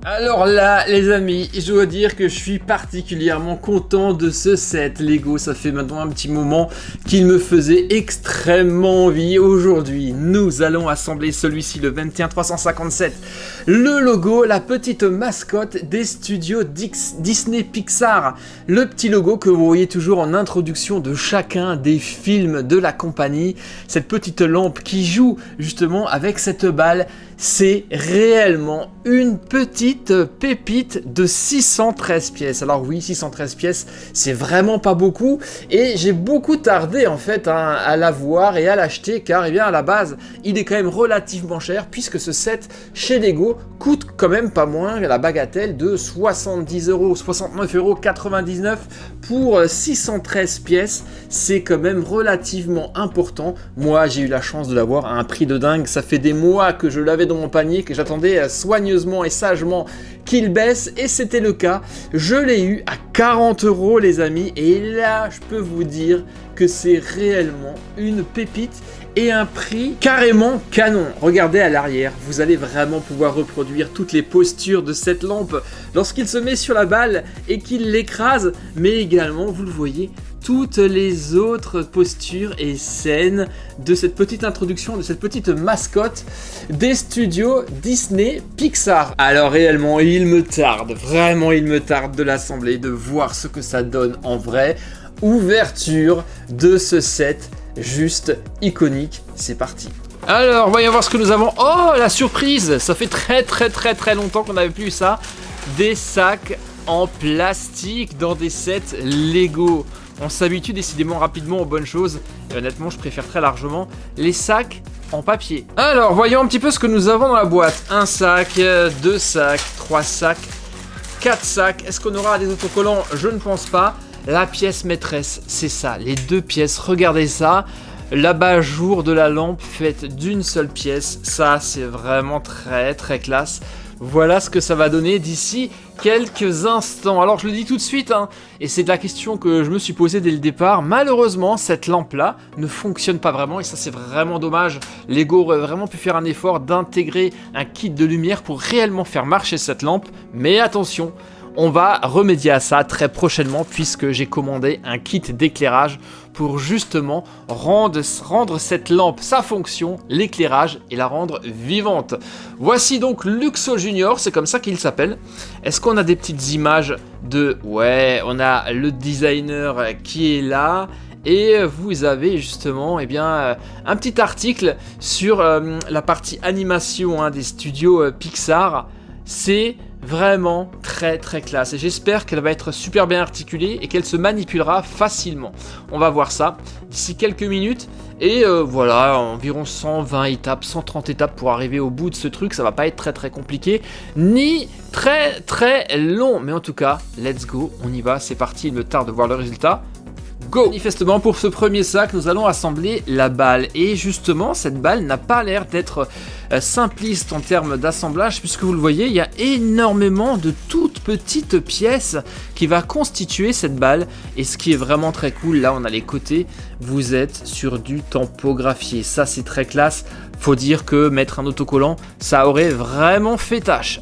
Alors là, les amis, je dois dire que je suis particulièrement content de ce set Lego. Ça fait maintenant un petit moment qu'il me faisait extrêmement envie. Aujourd'hui, nous allons assembler celui-ci, le 21357. Le logo, la petite mascotte des studios Disney Pixar. Le petit logo que vous voyez toujours en introduction de chacun des films de la compagnie. Cette petite lampe qui joue justement avec cette balle. C'est réellement une petite pépite de 613 pièces. Alors oui, 613 pièces, c'est vraiment pas beaucoup. Et j'ai beaucoup tardé en fait à l'avoir et à l'acheter car eh bien, à la base, il est quand même relativement cher puisque ce set chez Lego coûte quand même pas moins la bagatelle de 70 €, 69,99 € pour 613 pièces. C'est quand même relativement important. Moi, j'ai eu la chance de l'avoir à un prix de dingue. Ça fait des mois que je l'avais dans mon panier, que j'attendais soigneusement et sagement qu'il baisse, et c'était le cas. Je l'ai eu à 40 € les amis, et là je peux vous dire que c'est réellement une pépite et un prix carrément canon. Regardez à l'arrière, vous allez vraiment pouvoir reproduire toutes les postures de cette lampe lorsqu'il se met sur la balle et qu'il l'écrase, mais également, vous le voyez, toutes les autres postures et scènes de cette petite introduction, de cette petite mascotte des studios Disney Pixar. Alors réellement, il me tarde, vraiment il me tarde de l'assembler, de voir ce que ça donne en vrai. Ouverture de ce set juste iconique, c'est parti. Alors, voyons voir ce que nous avons. Oh, la surprise! Ça fait très longtemps qu'on n'avait plus ça. Des sacs en plastique dans des sets Lego. On s'habitue décidément rapidement aux bonnes choses. Et honnêtement, je préfère très largement les sacs en papier. Alors, voyons un petit peu ce que nous avons dans la boîte. Un sac, deux sacs, trois sacs, quatre sacs. Est-ce qu'on aura des autocollants? Je ne pense pas. La pièce maîtresse, c'est ça. Les deux pièces, regardez ça. L'abat-jour de la lampe faite d'une seule pièce. Ça, c'est vraiment très classe. Voilà ce que ça va donner d'ici quelques instants. Alors je le dis tout de suite, et c'est la question que je me suis posée dès le départ. Malheureusement, cette lampe-là ne fonctionne pas vraiment, et ça c'est vraiment dommage. Lego aurait vraiment pu faire un effort d'intégrer un kit de lumière pour réellement faire marcher cette lampe. Mais attention, on va remédier à ça très prochainement puisque j'ai commandé un kit d'éclairage pour justement rendre cette lampe sa fonction, l'éclairage, et la rendre vivante. Voici donc Luxo Junior, c'est comme ça qu'il s'appelle. Est-ce qu'on a des petites images de... Ouais, on a le designer qui est là. Et vous avez justement un petit article sur la partie animation des studios Pixar. C'est vraiment très classe et j'espère qu'elle va être super bien articulée et qu'elle se manipulera facilement. On va voir ça d'ici quelques minutes et voilà, environ 120 étapes, 130 étapes pour arriver au bout de ce truc. Ça va pas être très compliqué ni très long, mais en tout cas, let's go, on y va, c'est parti, il me tarde de voir le résultat. Go! Manifestement, pour ce premier sac, nous allons assembler la balle. Et justement, cette balle n'a pas l'air d'être simpliste en termes d'assemblage, puisque vous le voyez, il y a énormément de toutes petites pièces qui va constituer cette balle. Et ce qui est vraiment très cool, là on a les côtés, vous êtes sur du tampographié. Ça c'est très classe. Faut dire que mettre un autocollant, ça aurait vraiment fait tâche.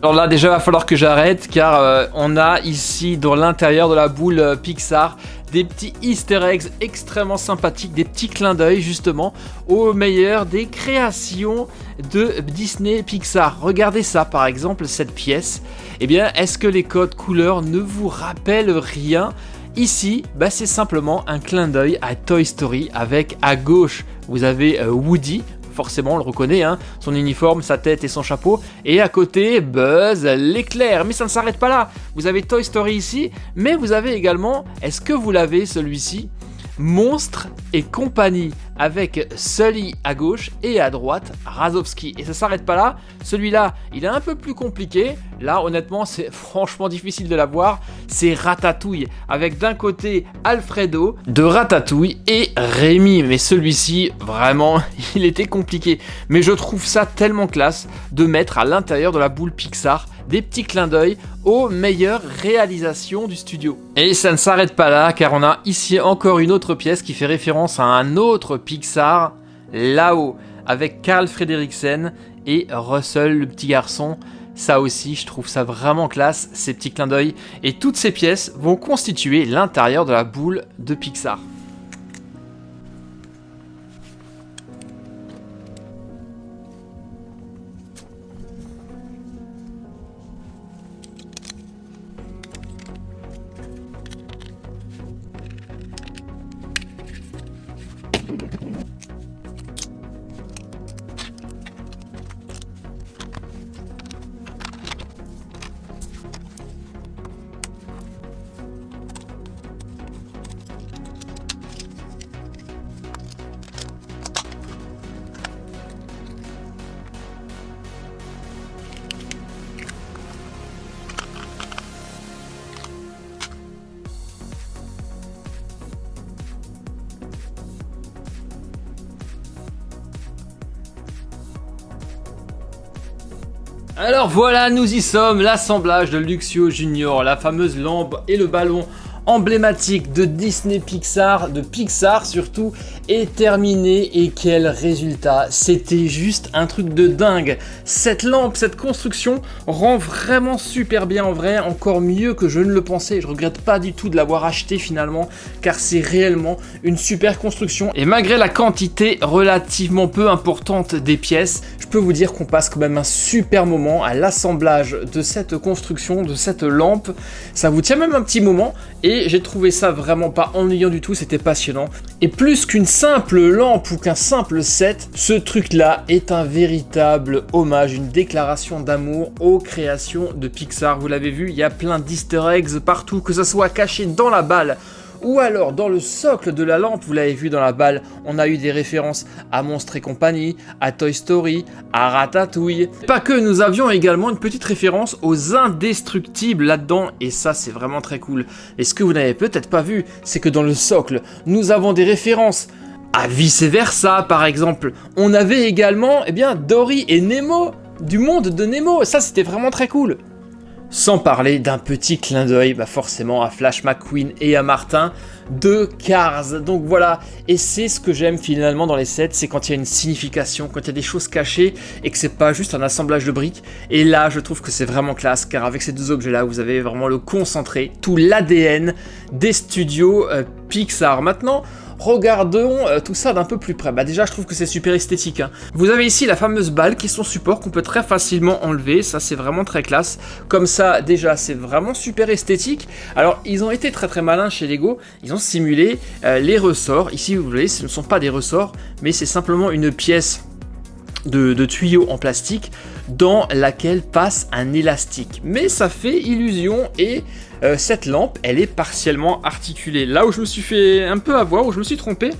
Alors là déjà il va falloir que j'arrête car on a ici dans l'intérieur de la boule Pixar des petits easter eggs extrêmement sympathiques, des petits clins d'œil justement au meilleur des créations de Disney Pixar. Regardez ça par exemple, cette pièce. Eh bien est-ce que les codes couleurs ne vous rappellent rien? Ici, c'est simplement un clin d'œil à Toy Story avec à gauche vous avez Woody. Forcément on le reconnaît, son uniforme, sa tête et son chapeau. Et à côté, Buzz l'éclair. Mais ça ne s'arrête pas là. Vous avez Toy Story ici, mais vous avez également, est-ce que vous l'avez celui-ci? Monstres et compagnie, avec Sully à gauche et à droite Razowski. Et ça s'arrête pas là, celui-là il est un peu plus compliqué, là honnêtement c'est franchement difficile de l'avoir, c'est Ratatouille, avec d'un côté Alfredo de Ratatouille et Rémi, mais celui-ci vraiment il était compliqué, mais je trouve ça tellement classe de mettre à l'intérieur de la boule Pixar des petits clins d'œil aux meilleures réalisations du studio. Et ça ne s'arrête pas là, car on a ici encore une autre pièce qui fait référence à un autre Pixar, là-haut, avec Carl Frederiksen et Russell, le petit garçon. Ça aussi, je trouve ça vraiment classe, ces petits clins d'œil. Et toutes ces pièces vont constituer l'intérieur de la boule de Pixar. Alors voilà, nous y sommes, l'assemblage de Luxio Junior, la fameuse lampe et le ballon emblématique de Disney Pixar, de Pixar surtout, est terminé. Et quel résultat! C'était juste un truc de dingue. Cette lampe, cette construction rend vraiment super bien en vrai, encore mieux que je ne le pensais. Je regrette pas du tout de l'avoir acheté finalement, car c'est réellement une super construction. Et malgré la quantité relativement peu importante des pièces, je peux vous dire qu'on passe quand même un super moment à l'assemblage de cette construction, de cette lampe. Ça vous tient même un petit moment. Et j'ai trouvé ça vraiment pas ennuyant du tout, c'était passionnant. Et plus qu'une simple lampe ou qu'un simple set, ce truc-là est un véritable hommage, une déclaration d'amour aux créations de Pixar. Vous l'avez vu, il y a plein d'easter eggs partout, que ça soit caché dans la balle ou alors dans le socle de la lampe. Vous l'avez vu dans la balle, on a eu des références à Monstres et compagnie, à Toy Story, à Ratatouille. Pas que, nous avions également une petite référence aux Indestructibles là-dedans, et ça c'est vraiment très cool. Et ce que vous n'avez peut-être pas vu, c'est que dans le socle, nous avons des références à Vice Versa par exemple. On avait également Dory et Nemo, du monde de Nemo, ça c'était vraiment très cool. Sans parler d'un petit clin d'œil, forcément à Flash McQueen et à Martin de Cars. Donc voilà, et c'est ce que j'aime finalement dans les sets, c'est quand il y a une signification, quand il y a des choses cachées et que c'est pas juste un assemblage de briques. Et là, je trouve que c'est vraiment classe, car avec ces deux objets-là, vous avez vraiment le concentré, tout l'ADN des studios Pixar. Maintenant, regardons tout ça d'un peu plus près. Déjà, je trouve que c'est super esthétique. Vous avez ici la fameuse balle qui est son support qu'on peut très facilement enlever. Ça, c'est vraiment très classe. Comme ça, déjà, c'est vraiment super esthétique. Alors, ils ont été très très malins chez Lego. Ils ont simulé les ressorts. Ici, vous voyez, ce ne sont pas des ressorts, mais c'est simplement une pièce de tuyaux en plastique dans laquelle passe un élastique. Mais ça fait illusion et cette lampe, elle est partiellement articulée. Là où je me suis fait un peu avoir, où je me suis trompé,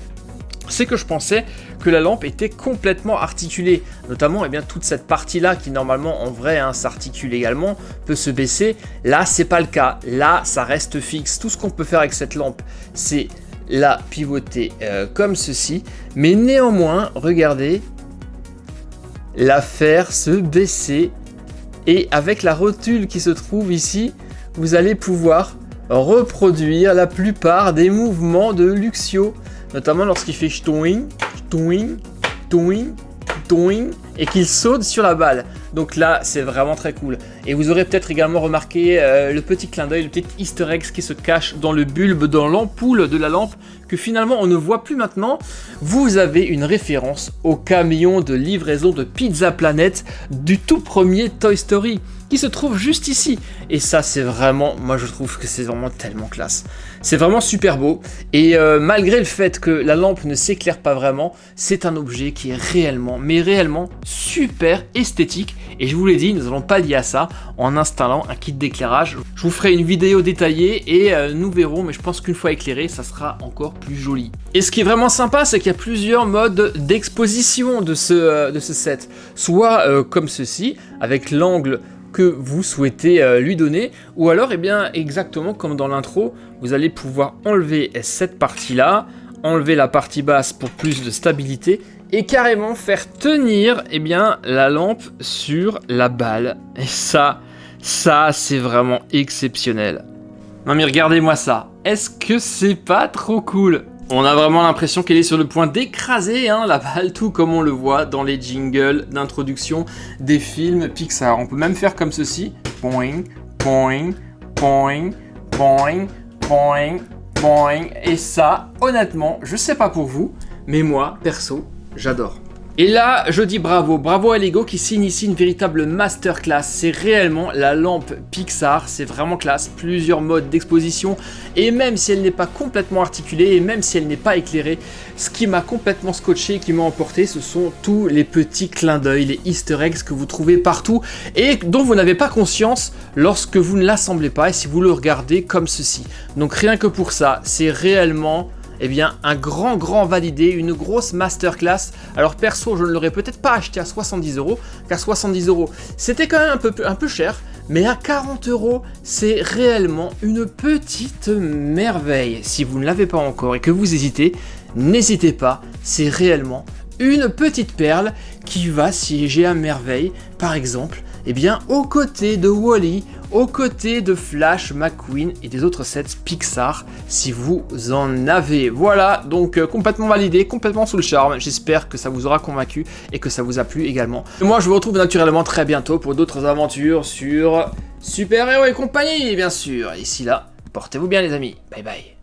c'est que je pensais que la lampe était complètement articulée. Notamment, toute cette partie-là qui normalement, en vrai, s'articule également, peut se baisser. Là, c'est pas le cas. Là, ça reste fixe. Tout ce qu'on peut faire avec cette lampe, c'est la pivoter comme ceci. Mais néanmoins, regardez, la faire se baisser. Et avec la rotule qui se trouve ici, vous allez pouvoir reproduire la plupart des mouvements de Luxio, notamment lorsqu'il fait ch'toing, ch'toing, ch'toing, ch'toing, et qu'il saute sur la balle. Donc là, c'est vraiment très cool. Et vous aurez peut-être également remarqué le petit clin d'œil, le petit easter egg qui se cache dans le bulbe, dans l'ampoule de la lampe, que finalement on ne voit plus maintenant. Vous avez une référence au camion de livraison de Pizza Planet du tout premier Toy Story, qui se trouve juste ici. Et ça, c'est vraiment, moi je trouve que c'est vraiment tellement classe. C'est vraiment super beau. Et malgré le fait que la lampe ne s'éclaire pas vraiment, c'est un objet qui est réellement, mais réellement super esthétique. Et je vous l'ai dit, nous allons pallier à ça en installant un kit d'éclairage. Je vous ferai une vidéo détaillée et nous verrons, mais je pense qu'une fois éclairé, ça sera encore plus joli. Et ce qui est vraiment sympa, c'est qu'il y a plusieurs modes d'exposition de ce set. Soit comme ceci, avec l'angle que vous souhaitez lui donner, ou alors exactement comme dans l'intro, vous allez pouvoir enlever cette partie-là, enlever la partie basse pour plus de stabilité, et carrément faire tenir la lampe sur la balle. Et ça c'est vraiment exceptionnel. Non mais regardez-moi ça, est-ce que c'est pas trop cool? On a vraiment l'impression qu'elle est sur le point d'écraser la balle, tout comme on le voit dans les jingles d'introduction des films Pixar. On peut même faire comme ceci. Boing, boing, boing, boing, boing, boing. Et ça, honnêtement, je sais pas pour vous, mais moi, perso, j'adore. Et là, je dis bravo, bravo à Lego qui signe ici une véritable masterclass. C'est réellement la lampe Pixar, c'est vraiment classe, plusieurs modes d'exposition. Et même si elle n'est pas complètement articulée, et même si elle n'est pas éclairée, ce qui m'a complètement scotché, qui m'a emporté, ce sont tous les petits clins d'œil, les easter eggs que vous trouvez partout et dont vous n'avez pas conscience lorsque vous ne l'assemblez pas et si vous le regardez comme ceci. Donc rien que pour ça, c'est réellement... un grand validé, une grosse masterclass. Alors perso, je ne l'aurais peut-être pas acheté à 70 €, car 70 € c'était quand même un peu cher, mais à 40 €, c'est réellement une petite merveille. Si vous ne l'avez pas encore et que vous hésitez, n'hésitez pas, c'est réellement une petite perle qui va siéger à merveille, par exemple, aux côtés de Wall-E, aux côtés de Flash McQueen et des autres sets Pixar, si vous en avez. Voilà, donc complètement validé, complètement sous le charme. J'espère que ça vous aura convaincu et que ça vous a plu également. Et moi, je vous retrouve naturellement très bientôt pour d'autres aventures sur Super Héros et compagnie, bien sûr. Ici là, portez-vous bien les amis. Bye bye.